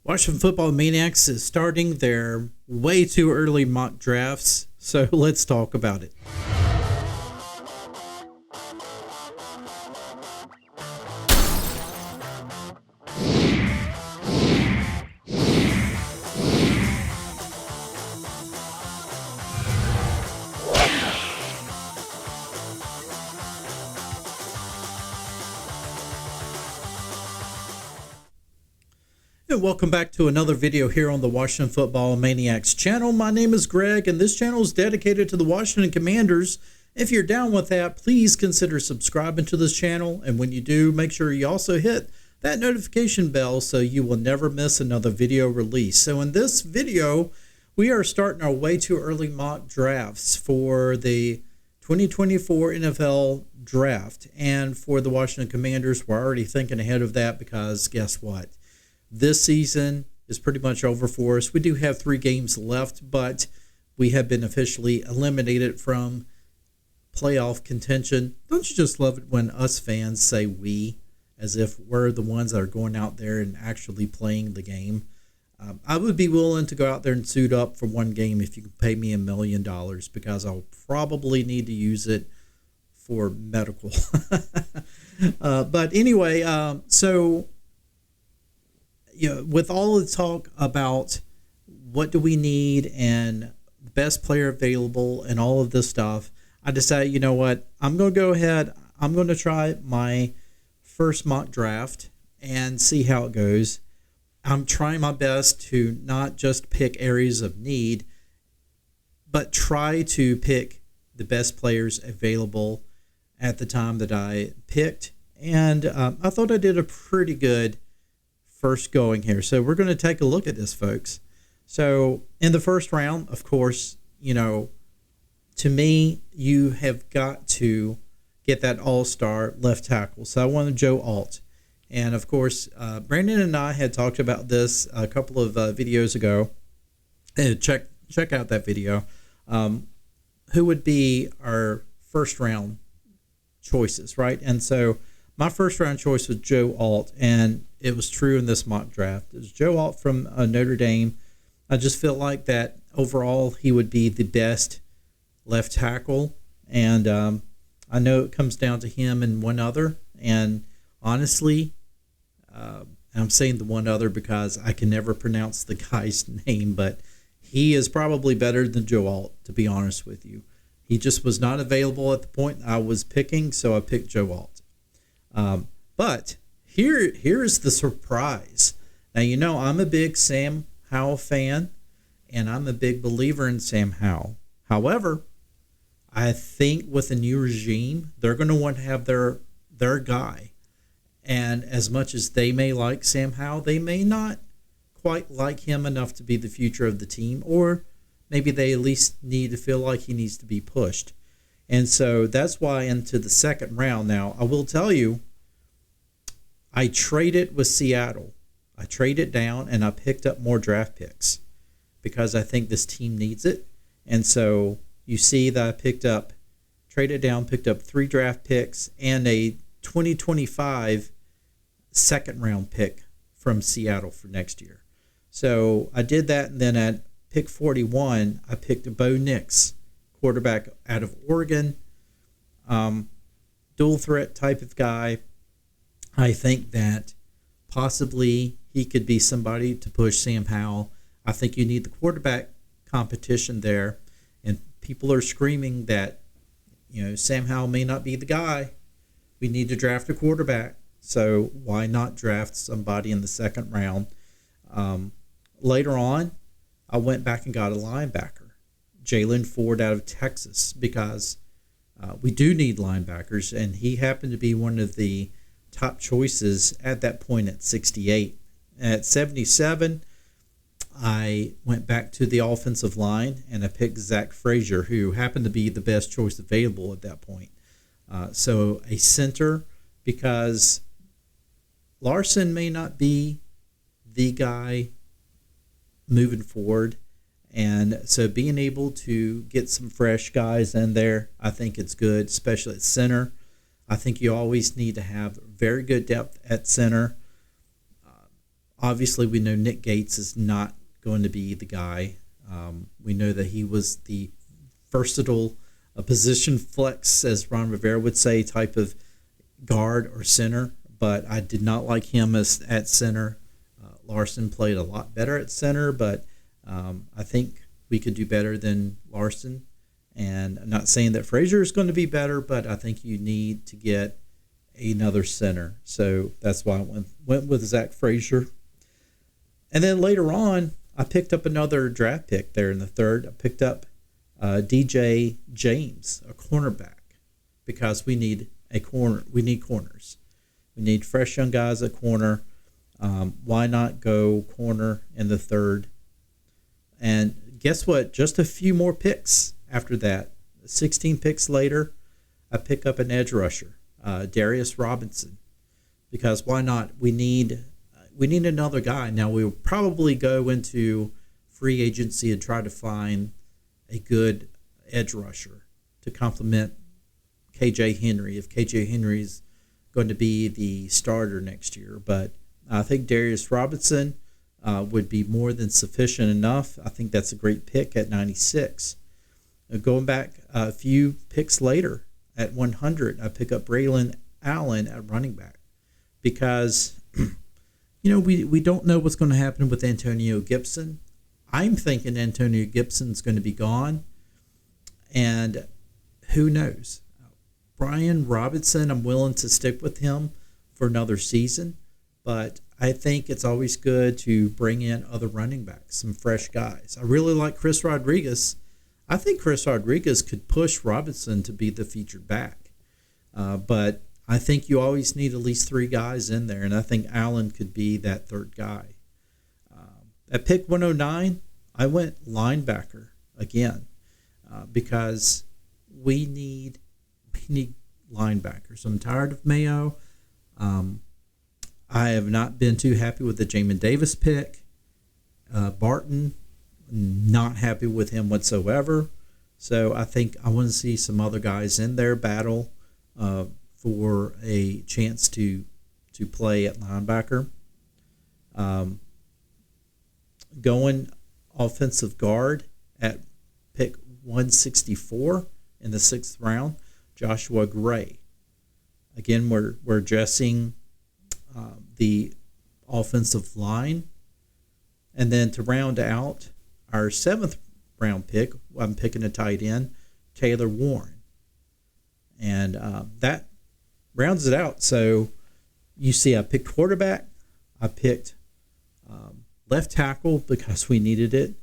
Washington Football Maniacs is starting their way too early mock drafts, so let's talk about it. And welcome back to another video here on the Washington Football Maniacs channel. My name is Greg, and this channel is dedicated to the Washington Commanders. If you're down with that, please consider subscribing to this channel. And when you do, make sure you also hit that notification bell so you will never miss another video release. So in this video, we are starting our way too early mock drafts for the 2024 NFL draft. And for the Washington Commanders, we're already thinking ahead of that because guess what? This season is pretty much over for us. We do have 3 games left, but we have been officially eliminated from playoff contention. Don't you just love it when us fans say we, as if we're the ones that are going out there and actually playing the game? I would be willing to go out there and suit up for one game if you could pay me $1 million, because I'll probably need to use it for medical. But anyway, so with all the talk about what do we need and the best player available and all of this stuff, I decided, you know what, I'm going to go ahead. I'm going to try my first mock draft and see how it goes. I'm trying my best to not just pick areas of need, but try to pick the best players available at the time that I picked. And I thought I did a pretty good first going here. So we're going to take a look at this, folks. So in the first round, of course, to me, you have got to get that all-star left tackle. So I wanted Joe Alt. And of course, Brandon and I had talked about this a couple of videos ago. Check out that video. Who would be our first round choices, right? And so my first round choice was Joe Alt, and it was true in this mock draft. It was Joe Alt from Notre Dame. I just felt like that overall he would be the best left tackle, and I know it comes down to him and one other. And honestly, I'm saying the one other because I can never pronounce the guy's name, but he is probably better than Joe Alt, to be honest with you. He just was not available at the point I was picking, so I picked Joe Alt. But here's the surprise. Now, I'm a big Sam Howell fan, and I'm a big believer in Sam Howell. However, I think with a new regime, they're going to want to have their guy. And as much as they may like Sam Howell, they may not quite like him enough to be the future of the team, or maybe they at least need to feel like he needs to be pushed. And so that's why into the second round. Now, I will tell you, I traded with Seattle. I traded down and I picked up more draft picks because I think this team needs it. And so you see that I traded down, picked up 3 draft picks and a 2025 second round pick from Seattle for next year. So I did that, and then at pick 41, I picked Bo Nix, quarterback out of Oregon, dual threat type of guy. I think that possibly he could be somebody to push Sam Howell. I think you need the quarterback competition there, and people are screaming that Sam Howell may not be the guy. We need to draft a quarterback, so why not draft somebody in the second round? Later on, I went back and got a linebacker, Jalen Ford out of Texas, because we do need linebackers, and he happened to be one of the top choices at that point at 68. At 77, I went back to the offensive line, and I picked Zach Frazier, who happened to be the best choice available at that point. So a center, because Larson may not be the guy moving forward. And so being able to get some fresh guys in there, I think it's good, especially at center. I think you always need to have very good depth at center. Obviously, we know Nick Gates is not going to be the guy. We know that he was the versatile position flex, as Ron Rivera would say, type of guard or center, but I did not like him as at center. Larson played a lot better at center, but I think we could do better than Larson. And I'm not saying that Frazier is going to be better, but I think you need to get another center. So that's why I went with Zach Frazier. And then later on, I picked up another draft pick there in the third. I picked up DJ James, a cornerback, because we need a corner. We need corners. We need fresh young guys at corner. Why not go corner in the third? And guess what? Just a few more picks after that. 16 picks later, I pick up an edge rusher, Darius Robinson, because why not? We need another guy. Now we'll probably go into free agency and try to find a good edge rusher to complement KJ Henry if KJ Henry's going to be the starter next year. But I think Darius Robinson would be more than sufficient enough. I think that's a great pick at 96. Going back a few picks later at 100, I pick up Braylon Allen at running back because, we don't know what's going to happen with Antonio Gibson. I'm thinking Antonio Gibson's going to be gone, and who knows? Brian Robinson, I'm willing to stick with him for another season, but I think it's always good to bring in other running backs, some fresh guys. I really like Chris Rodriguez. I think Chris Rodriguez could push Robinson to be the featured back, but I think you always need at least three guys in there, and I think Allen could be that third guy. At pick 109, I went linebacker again because we need linebackers. I'm tired of Mayo. I have not been too happy with the Jamin Davis pick. Barton, not happy with him whatsoever. So I think I want to see some other guys in there battle for a chance to play at linebacker. Going offensive guard at pick 164 in the 6th round, Joshua Gray. Again, we're addressing the offensive line. And then to round out our 7th round pick, I'm picking a tight end, Taylor Warren. And that rounds it out. So you see I picked quarterback. I picked left tackle because we needed it.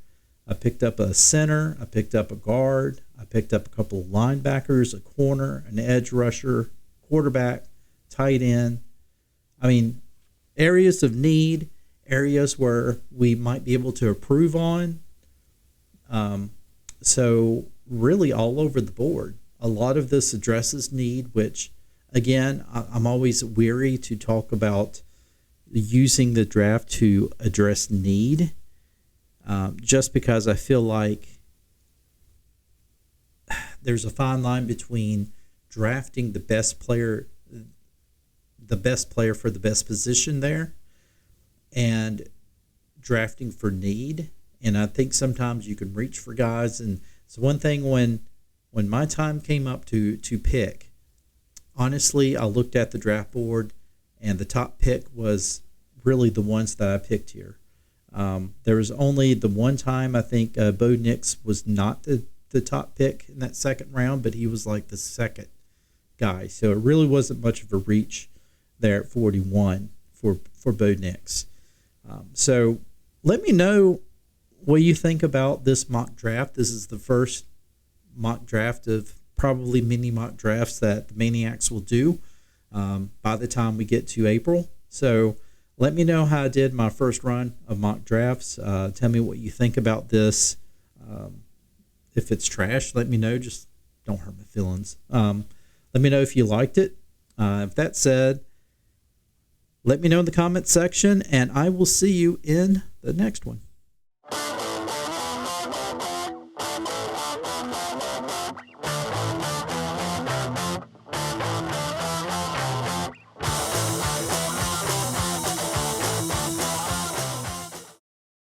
I picked up a center. I picked up a guard. I picked up a couple of linebackers, a corner, an edge rusher, quarterback, tight end. I mean, areas of need, areas where we might be able to improve on. So really all over the board. A lot of this addresses need, which, again, I'm always weary to talk about using the draft to address need, just because I feel like there's a fine line between drafting the best player for the best position there and drafting for need. And I think sometimes you can reach for guys. And it's one thing when my time came up to pick, honestly, I looked at the draft board and the top pick was really the ones that I picked here. There was only the one time I think Bo Nix was not the top pick in that 2nd round, but he was like the 2nd guy. So it really wasn't much of a reach there at 41 for Bo Nix. So let me know what you think about this mock draft. This is the first mock draft of probably many mock drafts that the Maniacs will do by the time we get to April. So let me know how I did my first run of mock drafts. Tell me what you think about this. If it's trash, let me know. Just don't hurt my feelings. Let me know if you liked it. If that said, let me know in the comments section, and I will see you in the next one.